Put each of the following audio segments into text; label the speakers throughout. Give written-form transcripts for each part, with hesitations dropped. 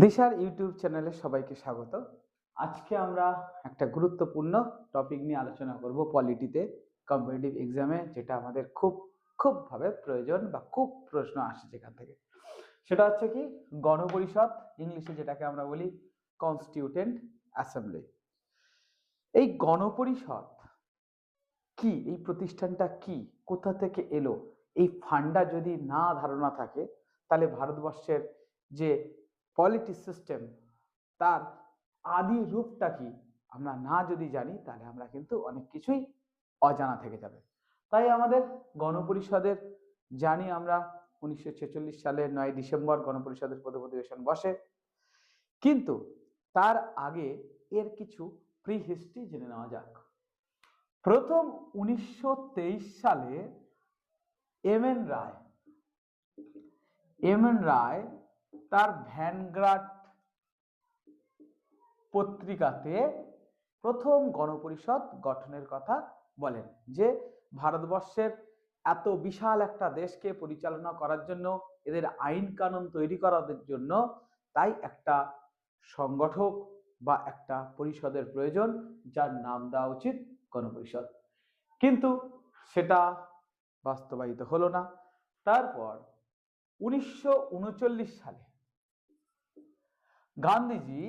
Speaker 1: দিশার ইউটিউব চ্যানেলে সবাইকে স্বাগত। আজকে আমরা একটা গুরুত্বপূর্ণ টপিক নিয়ে আলোচনা করব পলিটিতে, কম্পিটিটিভ এক্সামে, যেটা আমাদের খুব ভাবে প্রয়োজন বা খুব প্রশ্ন আসে যেখান থেকে। সেটা হচ্ছে কি, গণপরিষদ, ইংলিশে যেটাকে আমরা বলি কনস্টিটিউয়েন্ট অ্যাসেম্বলি। এই গণপরিষদ কি, এই প্রতিষ্ঠানটা কি, কোথা থেকে এলো, এই ফান্ডা যদি না ধারণা থাকে, তাহলে ভারতবর্ষের যে পলিটি সিস্টেম, তার আদি রূপটা কি আমরা না যদি জানি, তাহলে আমরা কিন্তু অনেক কিছুই অজানা থেকে যাবে। তাই আমাদের গণপরিষদের জানি আমরা 1946 সালের 9 ডিসেম্বর গণপরিষদের প্রথম অধিবেশন বসে। কিন্তু তার আগে এর কিছু প্রি হিস্ট্রি জেনে নেওয়া যাক। প্রথম 1923 সালে এম এন রায় তার ভ্যানগার্ড পত্রিকাতে প্রথম গণপরিষদ গঠনের কথা বলেন, যে ভারতবর্ষের এত বিশাল একটা দেশকে পরিচালনা করার জন্য, এদের আইন কানুন তৈরি করার জন্য, তাই একটা সংগঠক বা একটা পরিষদের প্রয়োজন, যার নাম দেওয়া উচিত গণপরিষদ। কিন্তু সেটা বাস্তবায়িত হলো না। তারপর 1939 সালে গান্ধীজি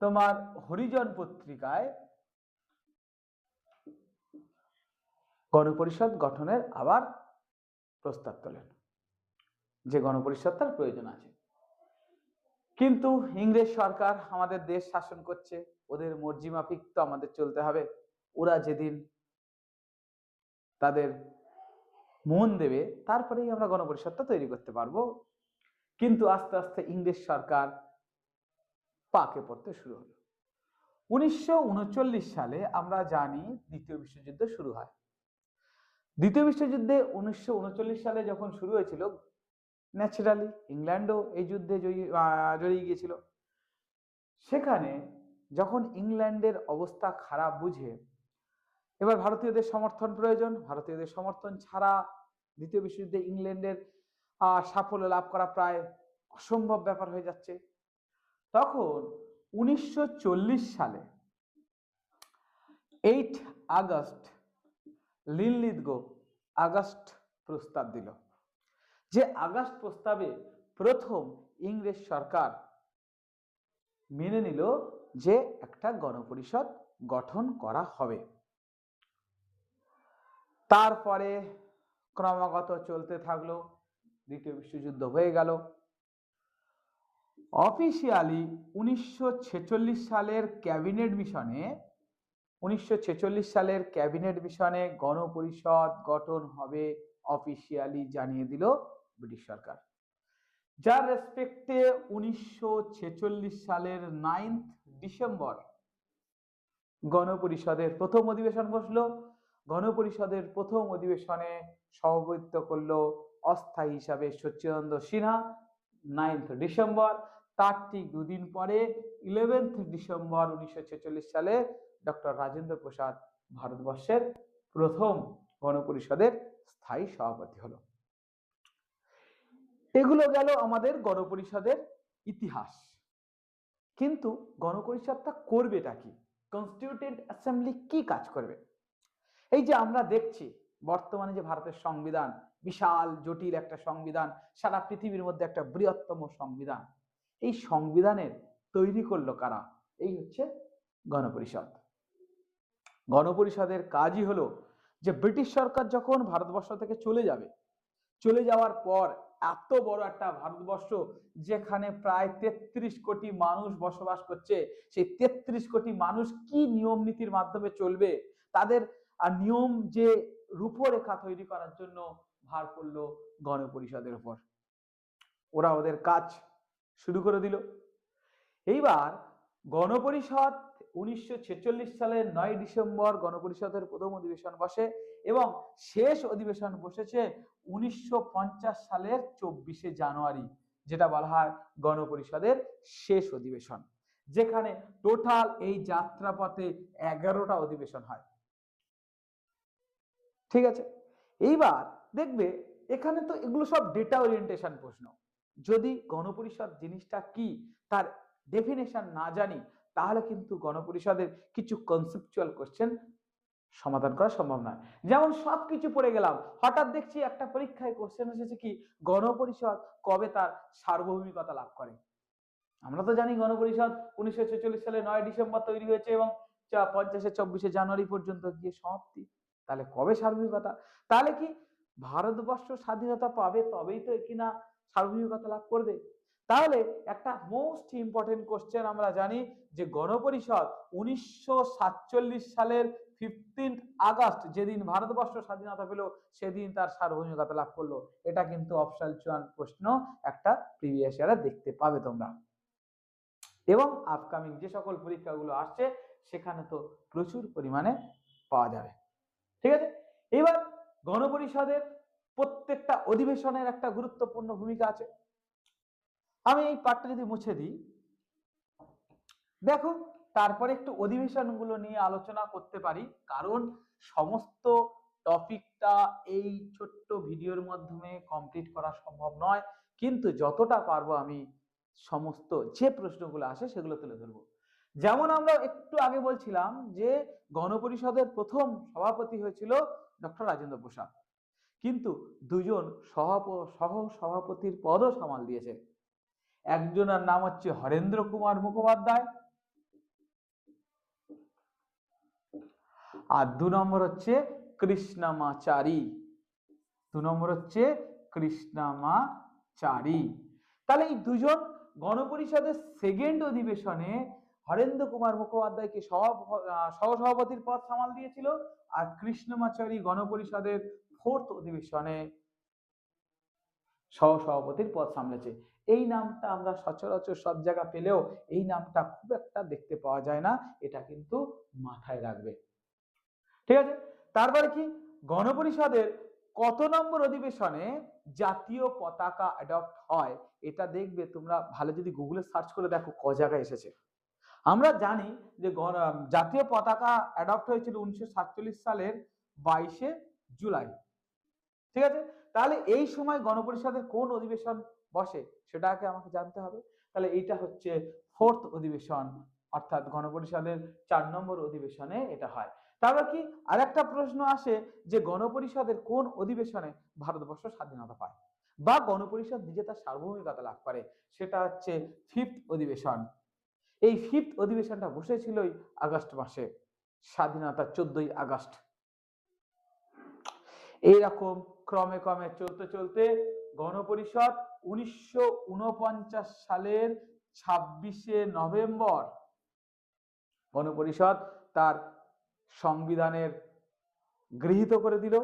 Speaker 1: তোমার হরিজন পত্রিকায় গণপরিষদ গঠনের আবার প্রস্তাব তোলেন, যে গণপরিষদটার প্রয়োজন আছে। কিন্তু ইংরেজ সরকার আমাদের দেশ শাসন করছে, ওদের মর্জি মাফিক তো আমাদের চলতে হবে। ওরা যেদিন তাদের মন দেবে, তারপরেই আমরা গণপরিষদটা তৈরি করতে পারবো। কিন্তু আস্তে আস্তে ইংরেজ সরকার পাকে পড়তে শুরু হলো। 1939 সালে আমরা জানি দ্বিতীয় বিশ্বযুদ্ধ শুরু হয়। দ্বিতীয় বিশ্বযুদ্ধে 1939 সালে যখন শুরু হয়েছিল, ন্যাচারালি ইংল্যান্ডও এই যুদ্ধে জড়িয়ে গিয়েছিল। সেখানে যখন ইংল্যান্ডের অবস্থা খারাপ বুঝে, এবার ভারতীয়দের সমর্থন প্রয়োজন, ভারতীয়দের সমর্থন ছাড়া দ্বিতীয় বিশ্বযুদ্ধে ইংল্যান্ডের সাফল্য লাভ করা প্রায় অসম্ভব ব্যাপার হয়ে যাচ্ছে। তখন 1940 সালে 8 আগস্ট লিনলিথগো আগস্ট প্রস্তাব দিল, যে আগস্ট প্রস্তাবে প্রথম ইংরেজ সরকার মেনে নিল যে একটা গণপরিষদ গঠন করা হবে। তারপরে ক্রমাগত চলতে থাকলো, দ্বিতীয় বিশ্বযুদ্ধ হয়ে গেল। অফিসিয়ালি 1946 সালের ক্যাবিনেট মিশনে 1946 সালের ক্যাবিনেট মিশনে গণপরিষদ গঠন হবে অফিসিয়ালি জানিয়ে দিল ব্রিটিশ সরকার। যার রেসপেক্টে 1946 সালের 9 ডিসেম্বর গণপরিষদের প্রথম অধিবেশন বসলো। গণপরিষদের প্রথম অধিবেশনে সভাপতিত্ব করলো অস্থায়ী হিসাবে সচ্চিদানন্দ সিনহা 9 ডিসেম্বর। তার ঠিক দুদিন পরে 11 ডিসেম্বর 1946 সালে ডক্টর রাজেন্দ্র প্রসাদ ভারতবর্ষের প্রথম গণপরিষদের স্থায়ী সভাপতি হলো। এগুলো গেল আমাদের গণপরিষদের ইতিহাস। কিন্তু গণপরিষদটা করবেটা কি, কনস্টিটিউয়েন্ট অ্যাসেম্বলি কি কাজ করবে? এই যে আমরা দেখছি বর্তমানে যে ভারতের সংবিধান, বিশাল জটিল একটা সংবিধান, সারা পৃথিবীর মধ্যে একটা বৃহত্তম সংবিধান, এই সংবিধানের তৈরি করলো কারা? এই হচ্ছে গণপরিষদ। গণপরিষদের কাজই হলো যে ব্রিটিশ সরকার যখন ভারতবর্ষ থেকে চলে যাবে, চলে যাওয়ার পর এত বড় একটা ভারতবর্ষ, যেখানে প্রায় 33 কোটি মানুষ বসবাস করছে, সেই 33 কোটি মানুষ কি নিয়ম নীতির মাধ্যমে চলবে, তাদের নিয়ম যে রূপরেখা তৈরি করার জন্য ভার পড়লো গণপরিষদের উপর। ওরা ওদের কাজ শুরু করে দিল। এইবার গণপরিষদ 1946 সালের 9 ডিসেম্বর গণপরিষদের প্রথম অধিবেশন বসে এবং শেষ অধিবেশন বসেছে 1950 সালের 24 জানুয়ারি, যেটা বলা হয় গণপরিষদের শেষ অধিবেশন, যেখানে টোটাল এই যাত্রাপথে 11টা অধিবেশন হয়। ঠিক আছে, এইবার দেখবে এখানে তো এগুলো সব ডেটা ওরিয়েন্টেশন প্রশ্ন, যদি গণপরিষদ জিনিসটা কি তার ডেফিনেশন না জানি, তাহলে কিন্তু গণপরিষদের কিছু কনসেপচুয়াল কোশ্চেন সমাধান করা সম্ভব নয়। যেমন সবকিছু পড়ে গেলাম, হঠাৎ দেখছি একটা পরীক্ষায় কোশ্চেন এসেছে কি গণপরিষদ কবে তার সার্বভৌমিকতা লাভ করে। আমরা তো জানি গণপরিষদ 1946 সালে 9 ডিসেম্বর তৈরি হয়েছে এবং 50-এ 24শে জানুয়ারি পর্যন্ত গিয়ে সমাপ্তি। তাহলে কবে সার্বভৌমিকতা? তাহলে কি ভারতবর্ষ স্বাধীনতা পাবে তবেই তো কিনা সার্বভৌমিকতা লাভ করবে? তাহলে একটা মোস্ট ইম্পর্টেন্ট কোশ্চেন আমরা জানি যে গণপরিষদ 1947 সালের 15 আগস্ট যেদিন ভারতবর্ষ স্বাধীনতা পেল সেদিন তার সার্বভৌমিকতা লাভ করলো। এটা কিন্তু অপশনাল চুয়ান প্রশ্ন একটা প্রিভিয়াস ইয়ারে দেখতে পাবে তোমরা, এবং আপকামিং যে সকল পরীক্ষাগুলো আসছে সেখানে তো প্রচুর পরিমাণে পাওয়া যাবে। ঠিক আছে, এবার গণপরিষদের প্রত্যেকটা অধিবেশনের একটা গুরুত্বপূর্ণ ভূমিকা আছে। আমি এই পার্টটা যদি মুছে দিই, দেখো তারপরে একটু অধিবেশনগুলো নিয়ে আলোচনা করতে পারি, কারণ সমস্ত টপিকটা এই ছোট্ট ভিডিওর মাধ্যমে কমপ্লিট করা সম্ভব নয়, কিন্তু যতটা পারবো আমি সমস্ত যে প্রশ্নগুলো আসে সেগুলো তুলে ধরবো। যেমন আমরা একটু আগে বলছিলাম যে গণপরিষদের প্রথম সভাপতি হয়েছিল ডক্টর রাজেন্দ্র প্রসাদ, কিন্তু দুজন সহ সভাপতির পদও সামাল দিয়েছে। একজনের নাম হচ্ছে হরেন্দ্র কুমার মুখোপাধ্যায়, আর 2 নম্বর হচ্ছে কৃষ্ণমাচারী। 2 নম্বর হচ্ছে কৃষ্ণমাচারী। তাহলে এই দুজন গণপরিষদের সেকেন্ড অধিবেশনে হরেন্দ্র কুমার মুখোপাধ্যায়কে সহসভাপতির পদ সামাল দিয়েছিল, আর কৃষ্ণমাচারী গণপরিষদের ফোর্থ অধিবেশনে সহসভাপতির পদ সামলেছে। এই নামটা আমরা সচরাচর সব জায়গা পেলেও এই নামটা খুব একটা দেখতে পাওয়া যায় না, এটা কিন্তু মাথায় রাখবে। ঠিক আছে, তারপরে কি গণপরিষদের কত নম্বর অধিবেশনে জাতীয় পতাকা অ্যাডপ্ট হয়? এটা দেখবে তোমরা ভালো, যদি গুগলে সার্চ করে দেখো ক জায়গায় এসেছে। আমরা জানি যে জাতীয় পতাকা অ্যাডপ্ট হয়েছিল 1947 সালের 22শে জুলাই। ঠিক আছে, তাহলে এই সময় গণপরিষদের কোন অধিবেশন বসে সেটাকে আমাকে জানতে হবে। তাহলে এইটা হচ্ছে ফোর্থ অধিবেশন, অর্থাৎ গণপরিষদের 4 নম্বর অধিবেশনে এটা হয়। তারপর কি আরেকটা প্রশ্ন আসে যে গণপরিষদের কোন অধিবেশনে ভারতবর্ষ স্বাধীনতা পায় বা গণপরিষদ নিজে তার সার্বভৌমিকতা লাভ করে? সেটা হচ্ছে ফিফথ অধিবেশন। এই ফিফথ অধিবেশনটা বসেছিল আগস্ট মাসে, স্বাধীনতার 14ই আগস্ট। এইরকম ক্রমে ক্রমে চলতে চলতে গণপরিষদ 1949 সালের 26শে নভেম্বর গণপরিষদ তার সংবিধানের গৃহীত করে দিল,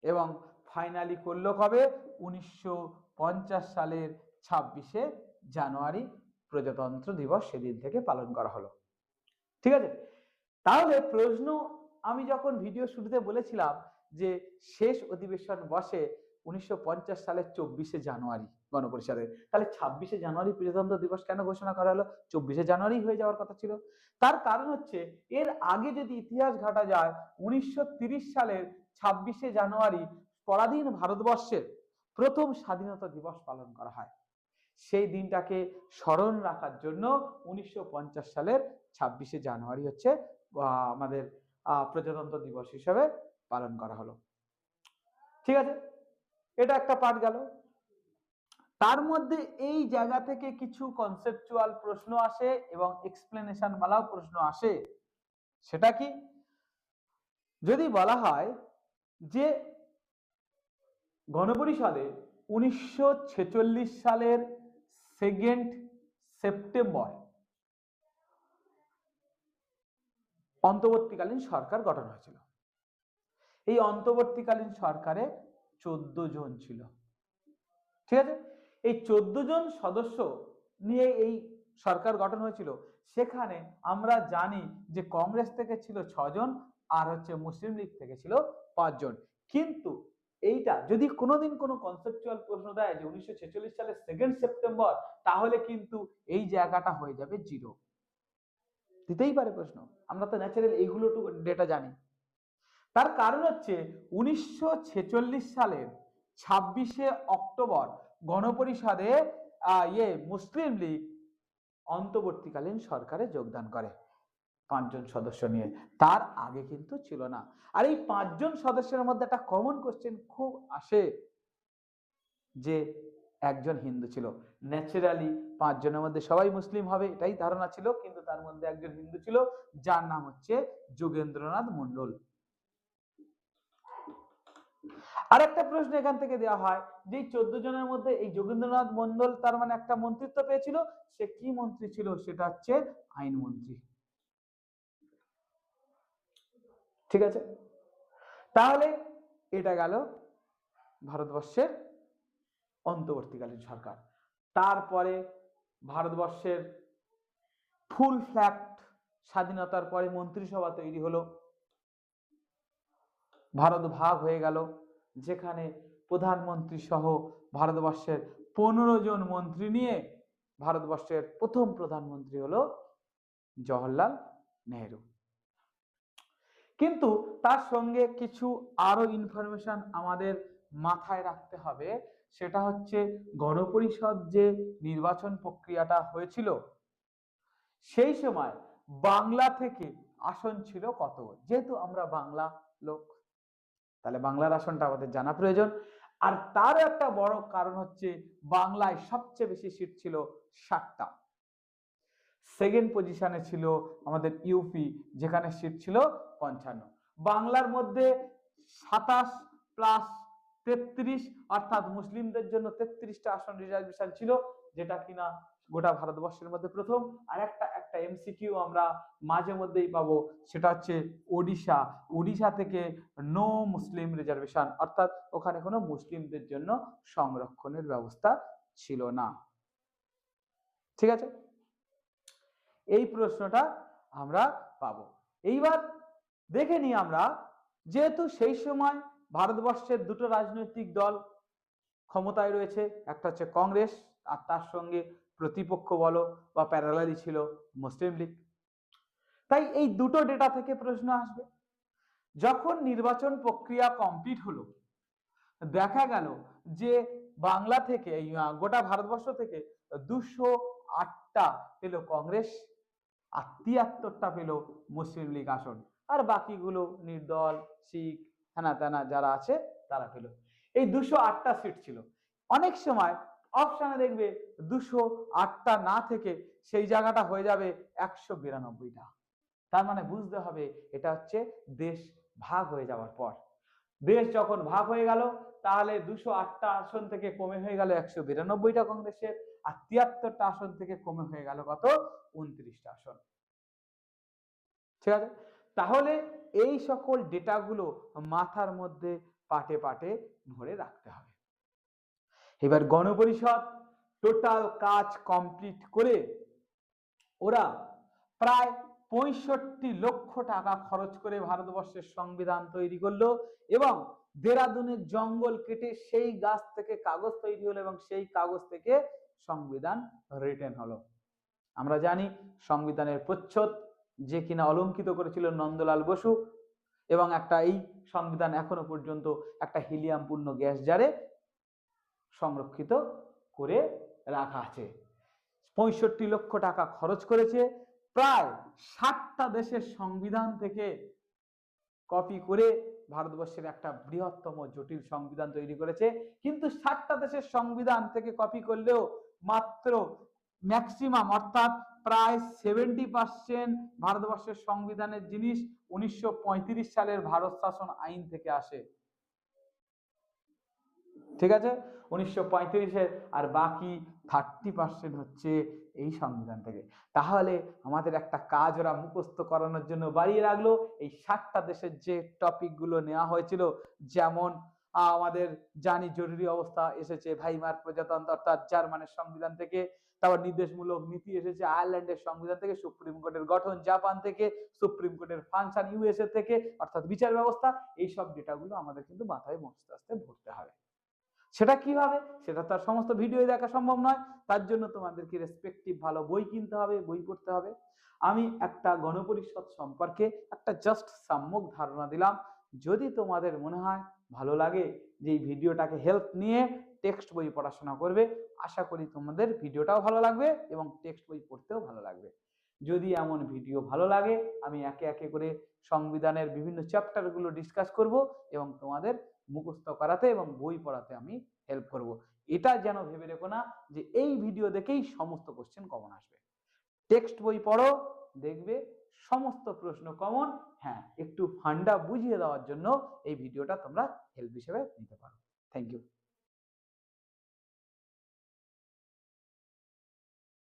Speaker 1: এবং ফাইনালি করলো কবে? 1950 সালের 26শে জানুয়ারি প্রজাতন্ত্র দিবস সেদিন থেকে পালন করা হলো। ঠিক আছে, তাহলে প্রশ্ন, আমি যখন ভিডিও শুরুতে বলেছিলাম যে শেষ অধিবেশন বসে 1950 সালের 24শে জানুয়ারি গণপরিষদের, তাহলে 26শে জানুয়ারি প্রজাতন্ত্র দিবস কেন ঘোষণা করা হলো? 24শে জানুয়ারি হয়ে যাওয়ার কথা ছিল। তার কারণ হচ্ছে এর আগে যদি ইতিহাস ঘাটা যায়, 1930 সালের 26শে জানুয়ারি পরাধীন ভারতবর্ষের প্রথম স্বাধীনতা দিবস পালন করা হয়। সেই দিনটাকে স্মরণ রাখার জন্য 1950 সালের 26শে জানুয়ারি হচ্ছে আমাদের প্রজাতন্ত্র দিবস হিসেবে পালন করা হলো। ঠিক আছে, এটা একটা পার্ট গেল। তার মধ্যে এই জায়গা থেকে কিছু কনসেপচুয়াল প্রশ্ন আসে এবং এক্সপ্লেনেশন वालाও প্রশ্ন আসে। সেটা কি, যদি বলা হয় যে গণপরিষদে 1946 সালের 2 সেপ্টেম্বর অন্তর্বর্তীকালীন সরকার গঠন হয়েছিল। এই অন্তর্বর্তীকালীন সরকারে 14 জন ছিল। ঠিক আছে, এই 14 জন সদস্য নিয়ে এই সরকার গঠন হয়েছিল। সেখানে আমরা জানি যে কংগ্রেস থেকে ছিল 6 জন, আর হচ্ছে মুসলিম লীগ থেকে ছিল 5 জন। কিন্তু এইটা যদি কোনোদিন কোনো কনসেপচুয়াল প্রশ্ন দেয় যে 1946 সালের 2 সেপ্টেম্বর, তাহলে কিন্তু এই জায়গাটা হয়ে যাবে জিরো। দিতেই পারে প্রশ্ন, আমরা তো ন্যাচারাল এইগুলো ডেটা জানি। তার কারণ হচ্ছে 1946 সালের 26 অক্টোবর গণপরিষদে মুসলিম লীগ অন্তর্বর্তীকালীন সরকারে যোগদান করে 5 জন সদস্য নিয়ে। তার আগে কিন্তু ছিল না। আর এই 5 জন সদস্যের মধ্যে একটা কমন কোশ্চেন খুব আসে যে একজন হিন্দু ছিল। ন্যাচারালি 5 জনের মধ্যে সবাই মুসলিম হবে এটাই ধারণা ছিল, কিন্তু তার মধ্যে একজন হিন্দু ছিল যার নাম হচ্ছে যোগেন্দ্রনাথ মন্ডল। আরেকটা প্রশ্ন এখান থেকে দেওয়া হয় যে 14 জনের মধ্যে এই যোগেন্দ্রনাথ মন্ডল তার মানে একটা মন্ত্রিত্ব পেয়েছিল, সে কি মন্ত্রী ছিল? সেটা হচ্ছে আইন মন্ত্রী। ঠিক আছে, তাহলে এটা গেল ভারতবর্ষের অন্তর্বর্তীকালীন সরকার। তারপরে ভারতবর্ষের ফুল ফ্ল্যাট স্বাধীনতার পরে মন্ত্রিসভা তৈরি হলো, ভারত ভাগ হয়ে গেল, যেখানে প্রধানমন্ত্রী সহ ভারতবর্ষের 15 জন মন্ত্রী নিয়ে ভারতবর্ষের প্রথম প্রধানমন্ত্রী হলো জওহরলাল নেহেরু। কিন্তু তার সঙ্গে কিছু আরো ইনফরমেশন আমাদের মাথায় রাখতে হবে, সেটা হচ্ছে গণপরিষদ যে নির্বাচন প্রক্রিয়াটা হয়েছিল সেই সময় বাংলা থেকে আসন ছিল কত? যেহেতু আমরা বাংলা লোক, তাহলে বাংলার আসনটা আমাদের জানা প্রয়োজন। আর তার একটা বড় কারণ হচ্ছে বাংলায় সবচেয়ে বেশি সিট ছিল 60টা। সেকেন্ড পজিশনে ছিল আমাদের ইউপি, যেখানে সিট ছিল 55। বাংলার মধ্যে 27 প্লাস 33 অর্থাৎ মুসলিমদের জন্য 33টা আসন রিজার্ভেশন ছিল, যেটা কিনা গোটা ভারতবর্ষের মধ্যে প্রথম। আর একটা এমসিকিউ আমরা মাঝে মধ্যেই পাবো, সেটা হচ্ছে ওড়িশা থেকে নো মুসলিম রিজার্ভেশন, অর্থাৎ ওখানে কোনো মুসলিমদের জন্য সংরক্ষণের ব্যবস্থা ছিল না। ঠিক আছে, এই প্রশ্নটা আমরা পাবো। এইবার দেখে নিই আমরা, যেহেতু সেই সময় ভারতবর্ষের দুটো রাজনৈতিক দল ক্ষমতায় রয়েছে, একটা হচ্ছে কংগ্রেস আর তার সঙ্গে প্রতিপক্ষ বলো বা প্যারালালি ছিল মুসলিম লীগ। তাই এই দুটো ডেটা থেকে প্রশ্ন আসবে। যখন নির্বাচন প্রক্রিয়া কমপ্লিট হলো, দেখা গেল যে বাংলা থেকে গোটা ভারতবর্ষ থেকে 208টা পেল কংগ্রেস আর 73টা পেল মুসলিম লীগ আসন, আর বাকিগুলো নির্দল শিখ হেনা তেনা যারা আছে তারা পেল। এই 208টা সিট ছিল। অনেক সময় অপশনে দেখবে 208টা না থেকে সেই জায়গাটা হয়ে যাবে 192টা। তার মানে বুঝতে হবে এটা হচ্ছে দেশ ভাগ হয়ে যাওয়ার পর। দেশ যখন ভাগ হয়ে গেল, তাহলে 208টা আসন থেকে কমে হয়ে গেল 192টা কংগ্রেসের, আর 73টা আসন থেকে কমে হয়ে গেল কত? 29টা আসন। ঠিক আছে, তাহলে এই সকল ডেটাগুলো মাথার মধ্যে পাটে পাটে ভরে রাখতে হবে। এবার গণপরিষদ টোটাল কাজ কমপ্লিট করে ওরা প্রায় 65 লক্ষ টাকা খরচ করে ভারতবর্ষের সংবিধান তৈরি করলো, এবং দেরাদুনের জঙ্গল কেটে সেই গাছ থেকে কাগজ তৈরি হলো, এবং সেই কাগজ থেকে সংবিধান রিটেন হলো। আমরা জানি সংবিধানের প্রচ্ছদ যে কিনা অলঙ্কিত করেছিল নন্দলাল বসু, এবং এই সংবিধান এখনো পর্যন্ত একটা হিলিয়াম পূর্ণ গ্যাস জারে সংরক্ষিত করে রাখা আছে। 65 লক্ষ টাকা খরচ করেছে, প্রায় 60টা দেশের সংবিধান থেকে কপি করে ভারতবর্ষের একটা বৃহত্তম জটিল সংবিধান তৈরি করেছে। কিন্তু 60টা দেশের সংবিধান থেকে কপি করলেও মাত্র ম্যাক্সিমাম অর্থাৎ প্রায় 70% ভারতবর্ষের সংবিধানের জিনিস 1935 সালের ভারত শাসন আইন থেকে আসে। ঠিক আছে, 1935-এর, আর বাকি 30% হচ্ছে এই সংবিধান থেকে। তাহলে আমাদের একটা কাজ ওরা মুখস্থ করানোর জন্য বাড়িয়ে রাখলো। এই 60টা দেশের যে টপিকগুলো নেওয়া হয়েছিল, যেমন আমাদের জানি জরুরি অবস্থা এসেছে ভাইমার প্রজাতন্ত্র অর্থাৎ জার্মানের সংবিধান থেকে, তারপর নির্দেশমূলক নীতি এসেছে আয়ারল্যান্ডের সংবিধান থেকে, সুপ্রিম কোর্টের গঠন জাপান থেকে, সুপ্রিম কোর্টের ফাংশন ইউএসএ থেকে, অর্থাৎ বিচার ব্যবস্থা। এইসব ডেটাগুলো আমাদের কিন্তু মাথায় আস্তে আস্তে ভরতে হবে। সেটা কিভাবে? সেটা তার সমস্ত ভিডিও দেখা সম্ভব নয়, তার জন্য তোমাদেরকে রেসপেক্টিভ ভালো বই কিনতে হবে, বই পড়তে হবে। আমি একটা গণপরিষদ সম্পর্কে একটা জাস্ট সম্যক ধারণা দিলাম। যদি তোমাদের মনে হয় ভালো লাগে যে এই ভিডিওটাকে হেল্প নিয়ে টেক্সট বই পড়াশোনা করবে, আশা করি তোমাদের ভিডিওটাও ভালো লাগবে এবং টেক্সট বই পড়তেও ভালো লাগবে। যদি এমন ভিডিও ভালো লাগে, আমি একে একে করে সংবিধানের বিভিন্ন চ্যাপ্টারগুলো ডিসকাস করব এবং তোমাদের মুখস্থ করাতে এবং বই পড়াতে আমি হেল্প করব। এটা যেন ভেবে রেখো না যে এই ভিডিও দেখেই সমস্ত কোশ্চেন কমন আসবে। টেক্সট বই পড়ো, দেখবে সমস্ত প্রশ্ন কমন। হ্যাঁ, একটু ফান্ডা বুঝিয়ে দেওয়ার জন্য এই ভিডিওটা তোমরা হেল্প হিসেবে নিতে পারো। Thank you.